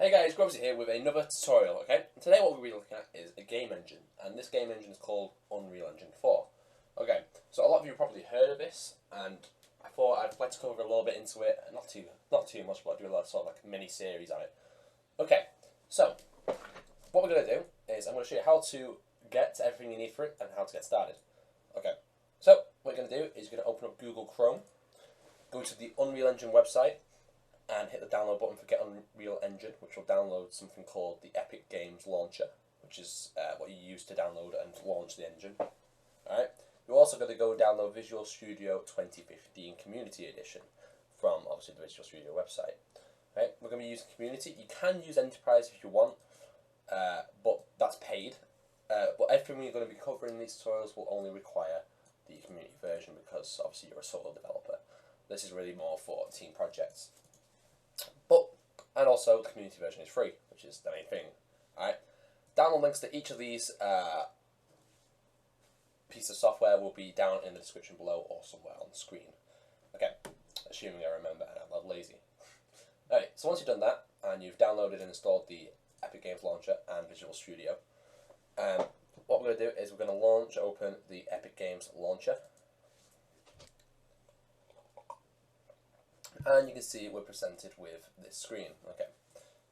Hey guys, Grubsy here with another tutorial, okay? And today what we're going to be looking at is a game engine, and this game engine is called Unreal Engine 4. Okay, so a lot of you have probably heard of this, and I thought I'd like to cover a little bit into it, not too much, but I'll do a lot sort of like a mini-series on it. Okay, so, what we're going to do is I'm going to show you how to get everything you need for it, and how to get started. Okay, so what you're going to do is you're going to open up Google Chrome, go to the Unreal Engine website, and hit the download button for Get Unreal Engine, which will download something called the Epic Games Launcher, which is what you use to download and launch the engine. Alright, you're also going to go download Visual Studio 2015 Community Edition from, obviously, the Visual Studio website. Right, we're going to be using Community. You can use Enterprise if you want, but that's paid. But everything we're going to be covering in these tutorials will only require the Community version because, obviously, you're a solo developer. This is really more for team projects. And also, the community version is free, which is the main thing. Alright, download links to each of these pieces of software will be down in the description below or somewhere on the screen. Okay, assuming I remember and I'm not lazy. Alright, so once you've done that, and you've downloaded and installed the Epic Games Launcher and Visual Studio, what we're going to do is we're going to open the Epic Games Launcher. And you can see we're presented with this screen. Okay,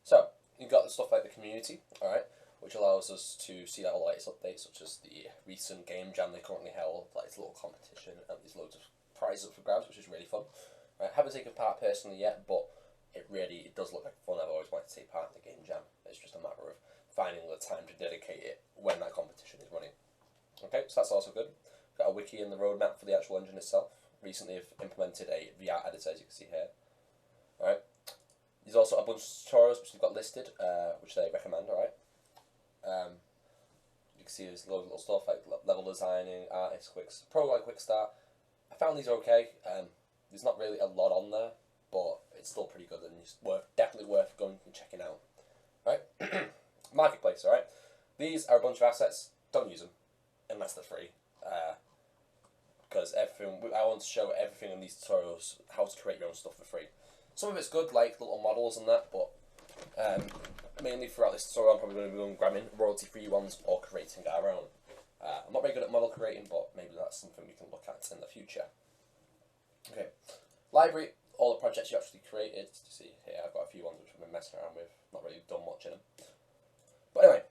so you've got the stuff like the community, alright, which allows us to see all the latest updates, such as the recent game jam they currently held, like this little competition, and there's loads of prizes up for grabs, which is really fun. Right, haven't taken part personally yet, but it does look like fun. I've always wanted to take part in the game jam. It's just a matter of finding the time to dedicate it when that competition is running. Okay, so that's also good. Got a wiki and the roadmap for the actual engine itself. Recently have implemented a VR editor, as you can see here. Alright. There's also a bunch of tutorials which they've got listed, which they recommend, alright. You can see there's loads of little stuff like level designing, artist, quick start. I found these okay. There's not really a lot on there, but it's still pretty good and it's definitely worth going and checking out. Alright. Marketplace, alright. These are a bunch of assets. Don't use them unless they're free. Because I want to show everything in these tutorials, how to create your own stuff for free. Some of it's good, like little models and that, but mainly throughout this tutorial I'm probably going to be grabbing royalty-free ones or creating our own. I'm not very good at model creating, but maybe that's something we can look at in the future. Okay, library, all the projects you actually created. You see here, I've got a few ones which I've been messing around with, not really done much in them. But anyway,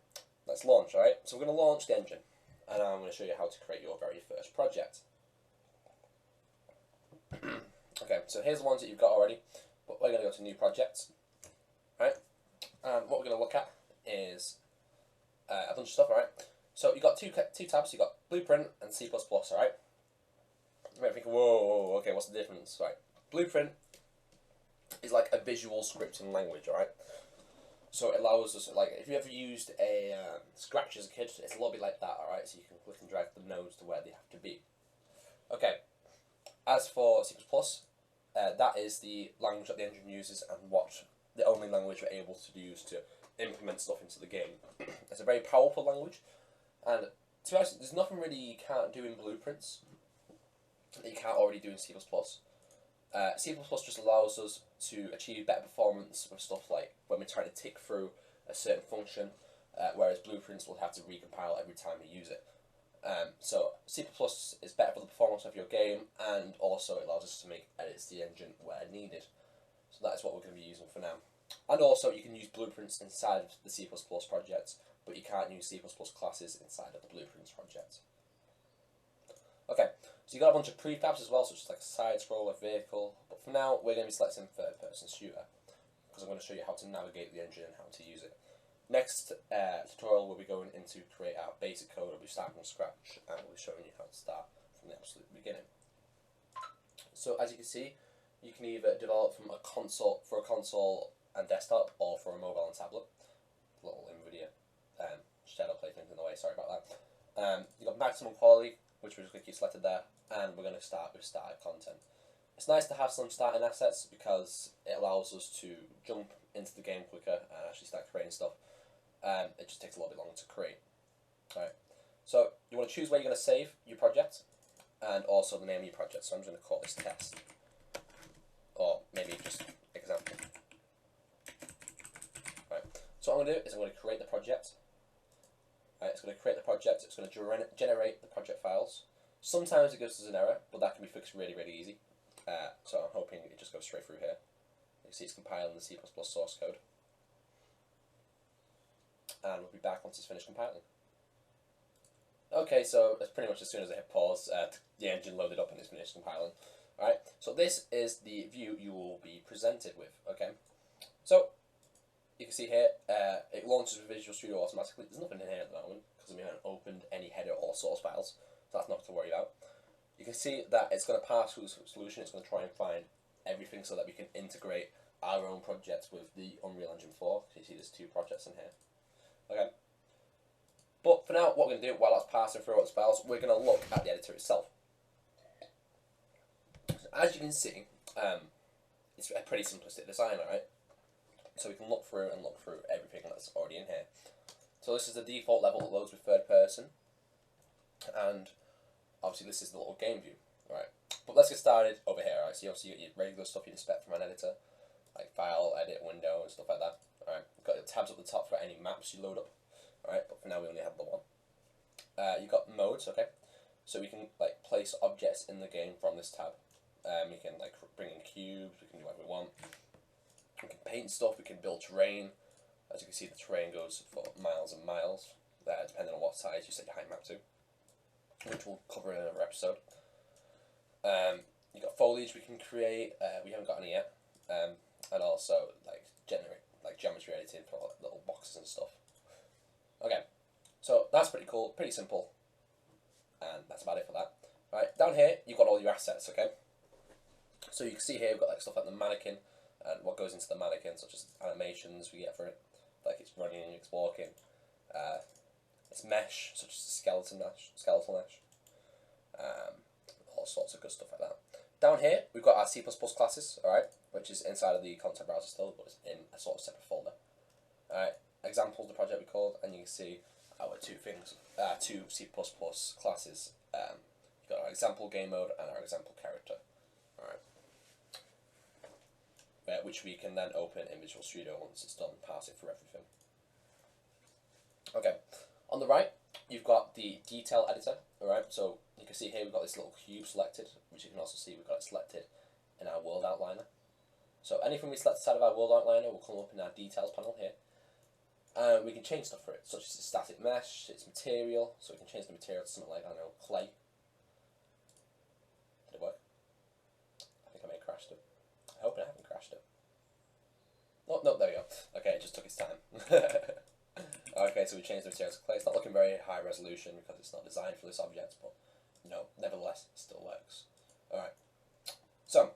let's launch, alright? So we're going to launch the engine, and I'm going to show you how to create your very first project. Okay, so here's the ones that you've got already, but we're going to go to new projects, right? And what we're going to look at is a bunch of stuff, alright? So you've got two tabs, you've got Blueprint and C++, alright? You might think, whoa, okay, what's the difference? Right, Blueprint is like a visual scripting language, alright? So it allows us, like, if you ever used a Scratch as a kid, it's a little bit like that, alright? So you can click and drag the nodes to where they have to be. Okay. As for C++, that is the language that the engine uses and the only language we're able to use to implement stuff into the game. It's a very powerful language, and to be honest, there's nothing really you can't do in Blueprints that you can't already do in C++. C++ just allows us to achieve better performance with stuff like when we're trying to tick through a certain function, whereas Blueprints will have to recompile every time we use it. So C++ is better for the performance of your game, and also it allows us to make edits to the engine where needed. So that is what we're going to be using for now. And also you can use Blueprints inside of the C++ project, but you can't use C++ classes inside of the Blueprints project. Okay, so you've got a bunch of prefabs as well, such as like a side scroller, vehicle, but for now we're going to be selecting third person shooter, because I'm going to show you how to navigate the engine and how to use it. Next tutorial we'll be going into create our basic code. We'll be starting from scratch and we'll be showing you how to start from the absolute beginning. So as you can see, you can either develop from a console and desktop, or for a mobile and tablet. A little NVIDIA shadow play thing in the way, sorry about that. You've got maximum quality, which we're just going to keep selected there, and we're going to start with starter content. It's nice to have some starting assets because it allows us to jump into the game quicker and actually start creating stuff. It just takes a little bit longer to create. Alright, so you want to choose where you're going to save your project, and also the name of your project. So I'm just going to call this test, or maybe just example. Right. what I'm going to do is I'm going to create the project. Right, it's going to create the project, it's going to generate the project files. Sometimes it gives us an error, but that can be fixed really, really easy. So I'm hoping it just goes straight through here. You can see it's compiling the C++ source code. And we'll be back once it's finished compiling. Okay, so it's pretty much as soon as I hit pause, the engine loaded up and it's finished compiling. Alright, so this is the view you will be presented with, okay? So, you can see here, it launches with Visual Studio automatically. There's nothing in here at the moment, because we haven't opened any header or source files, so that's not to worry about. You can see that it's going to pass through the solution, it's going to try and find everything so that we can integrate our own projects with the Unreal Engine 4. So you see there's 2 projects in here. Okay. But for now, what we're going to do, while that's passing through its files, we're going to look at the editor itself. As you can see, it's a pretty simplistic design, alright? So we can look through everything that's already in here. So this is the default level that loads with third person, and obviously this is the little game view, alright? But let's get started over here, alright? So you obviously got your regular stuff you'd expect from an editor, like file, edit, window, and stuff like that, alright? You've got your tabs at the top for any maps you load up, alright? But for now we only have the one. You've got modes, okay? So we can like place objects in the game from this tab. We can like bring in cubes, we can do whatever we want. We can paint stuff, we can build terrain. As you can see, the terrain goes for miles and miles, depending on what size you set your height map to, which we'll cover in another episode. You've got foliage we can create, we haven't got any yet, and also like generate like geometry editing for like, little boxes and stuff. Okay, so that's pretty cool, pretty simple, and that's about it for that. Right, down here you've got all your assets, okay? So you can see here we've got like stuff like the mannequin and what goes into the mannequin, such as animations we get for it, like it's running and it's walking. It's mesh, such as skeletal mesh, all sorts of good stuff like that. Down here we've got our C++ classes, alright, which is inside of the content browser still, but it's in a sort of separate folder. Alright, examples of the project we called, and you can see our 2 C++ classes. You've got our example game mode and our example character. Alright. Which we can then open in Visual Studio once it's done passing through everything. Okay, on the right you've got the detail editor, alright, so you can see here we've got this little cube selected, which you can also see we've got it selected in our world outliner. So anything we select inside of our world outliner will come up in our details panel here. We can change stuff for it, such as its static mesh, its material, so we can change the material to something like, I don't know, clay. Did it work? I think I may have crashed it. I hope I haven't crashed it. Oh, no, there we go. Okay, it just took its time. Okay, so we changed the material to clay. It's not looking very high resolution because it's not designed for this object, but, you know, nevertheless, it still works. Alright, so,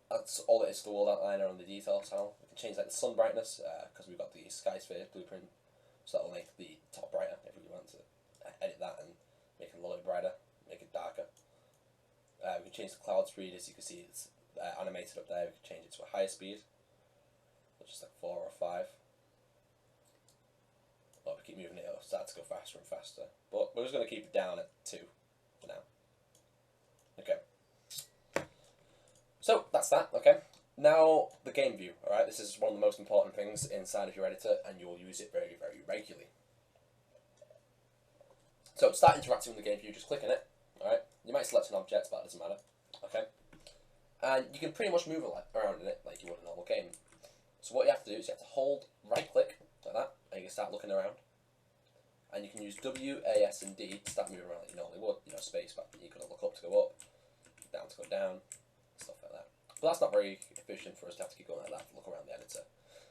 that's all it is to the world outliner on the detail panel. We can change like the sun brightness, because we've got the sky sphere blueprint, so that will make the top brighter if we want to edit that and make it a little bit brighter, make it darker. We can change the cloud speed, as you can see it's animated up there. We can change it to a higher speed, which is like 4 or 5. Well, we keep moving it, it'll start to go faster and faster, but we're just going to keep it down at 2 for now. Okay. So that's that, okay? Now the game view, alright? This is one of the most important things inside of your editor and you'll use it very, very regularly. So to start interacting with the game view, just click on it, alright? You might select an object, but it doesn't matter, okay? And you can pretty much move around in it like you would a normal game. So what you have to do is you have to hold right click, like that, and you can start looking around. And you can use W, A, S, and D to start moving around like you normally would, you know, space, but you're going to look up to go up, down to go down, stuff like that. But that's not very efficient for us to have to keep going like that to look around the editor.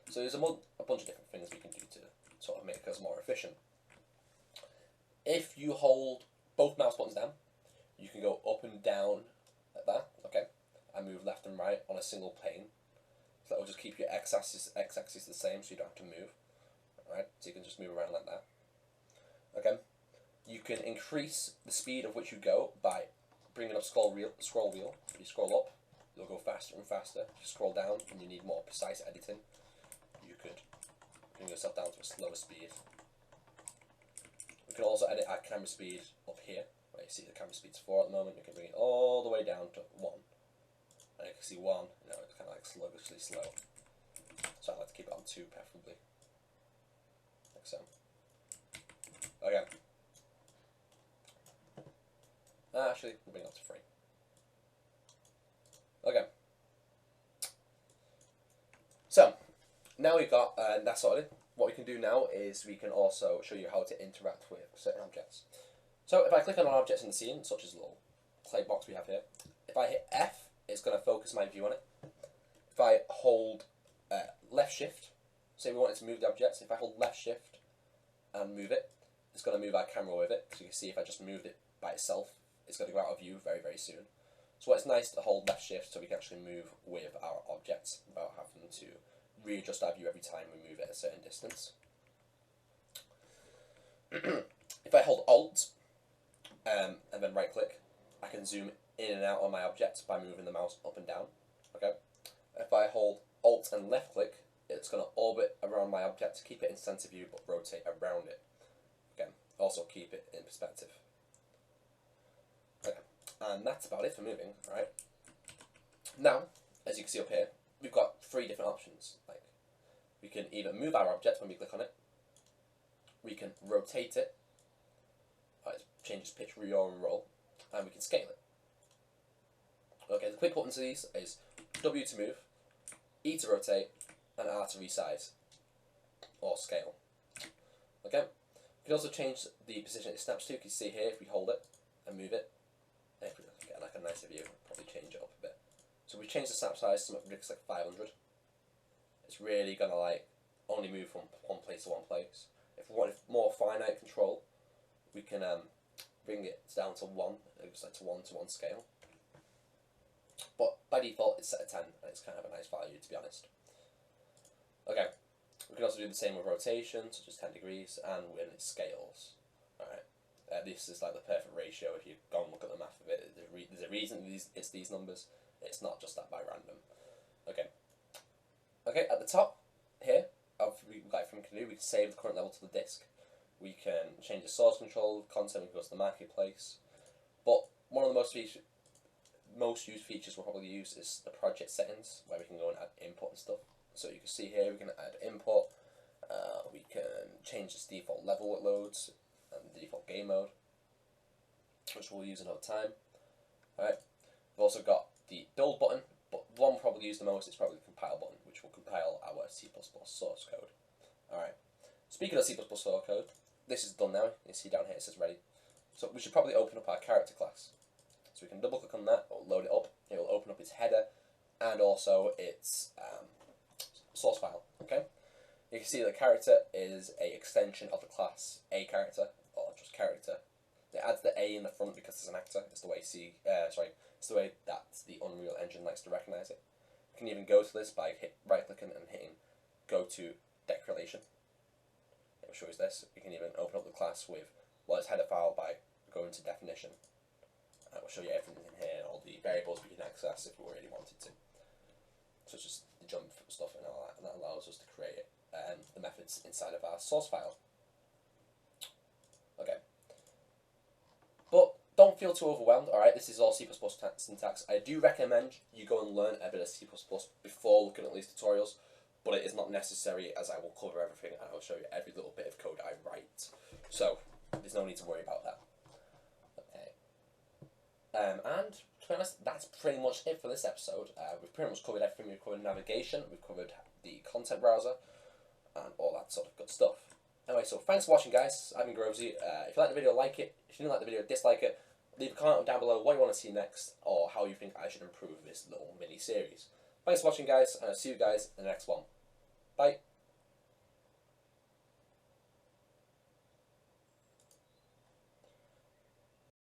So there's a bunch of different things we can do to sort of make us more efficient. If you hold both mouse buttons down, you can go up and down like that, okay, and move left and right on a single pane. So that will just keep your x-axis the same, so you don't have to move. Alright, so you can just move around like that. Okay, you can increase the speed of which you go by bringing up scroll wheel. If you scroll up, you'll go faster and faster. If you scroll down and you need more precise editing, you could bring yourself down to a slower speed. We can also edit our camera speed up here. Right, you see the camera speed's 4 at the moment. We can bring it all the way down to 1. And you can see 1, you know, it's kind of like sluggishly slow. So I'd like to keep it on 2 preferably. Like so. Okay. Actually, we'll bring it up to 3. Okay. So, now we've got that sorted. What we can do now is we can also show you how to interact with certain objects. So if I click on an object in the scene, such as the little clay box we have here, if I hit F, it's going to focus my view on it. If I hold left shift, say we wanted to move the object, so if I hold left shift and move it, it's going to move our camera with it. So you can see if I just moved it by itself, it's going to go out of view very, very soon. So it's nice to hold left shift so we can actually move with our object without having to readjust our view every time we move at a certain distance. If I hold Alt and then right click, I can zoom in and out on my object by moving the mouse up and down. Okay. If I hold Alt and left click, it's going to orbit around my object, keep it in center view but rotate around it. Again, also keep it in perspective. Okay. And that's about it for moving. Alright. Now, as you can see up here, we've got 3 different options. Like, we can either move our object when we click on it, we can rotate it, it changes pitch, rear and roll, and we can scale it. Okay, the quick buttons to these is W to move, E to rotate, and R to resize or scale. Okay, we can also change the position it snaps to. You can see here if we hold it and move it, if we get like a nicer view, probably change it up a bit. So we change the snap size to something ridiculous like 500. It's really gonna like only move from one place to one place. If we want more finite control, we can bring it down to 1. It goes like to 1-to-1 scale. But by default, it's set at 10, and it's kind of a nice value to be honest. Okay, we can also do the same with rotation, such as 10 degrees, and when it scales. Alright, this is like the perfect ratio. If you go and look at the math of it, there's a reason it's these numbers. It's not just that by random. Okay. Okay, at the top here, like from Canoe, we can save the current level to the disk. We can change the source control, content, we can go to the marketplace. But one of the most used features we'll probably use is the project settings, where we can go and add input and stuff. So you can see here we can add input, we can change this default level it loads, and the default game mode, which we'll use another time. Alright, we've also got the build button, but the one we'll probably use the most is probably the compile button, which will compile our C++ source code. Alright, speaking of C++ source code, this is done now. You can see down here it says ready. So we should probably open up our character class. So we can double click on that, it'll load it up, it will open up its header and also its source file. Okay, you can see the character is a extension of the class A character, or just character. It adds the A in the front because it's an actor. It's the way it's the way that the Unreal Engine likes to recognize it. You can even go to this by right clicking and hitting go to declaration. It will show us this. You can even open up the class with its header file by going to definition. It will show you everything in here, all the variables we can access if we really wanted to, such as the jump stuff and all that, and that allows us to create the methods inside of our source file. Okay, but don't feel too overwhelmed. Alright, this is all C++ syntax. I do recommend you go and learn a bit of C++ before looking at these tutorials, but it is not necessary, as I will cover everything and I will show you every little bit of code I write. So there's no need to worry about that. And to be honest, that's pretty much it for this episode. We've pretty much covered everything. We've covered navigation, we've covered the content browser, and all that sort of good stuff. Anyway, so thanks for watching, guys. I've been Grovesy. If you like the video, like it. If you didn't like the video, dislike it. Leave a comment down below what you want to see next, or how you think I should improve this little mini-series. Thanks for watching, guys, and I'll see you guys in the next one. Bye.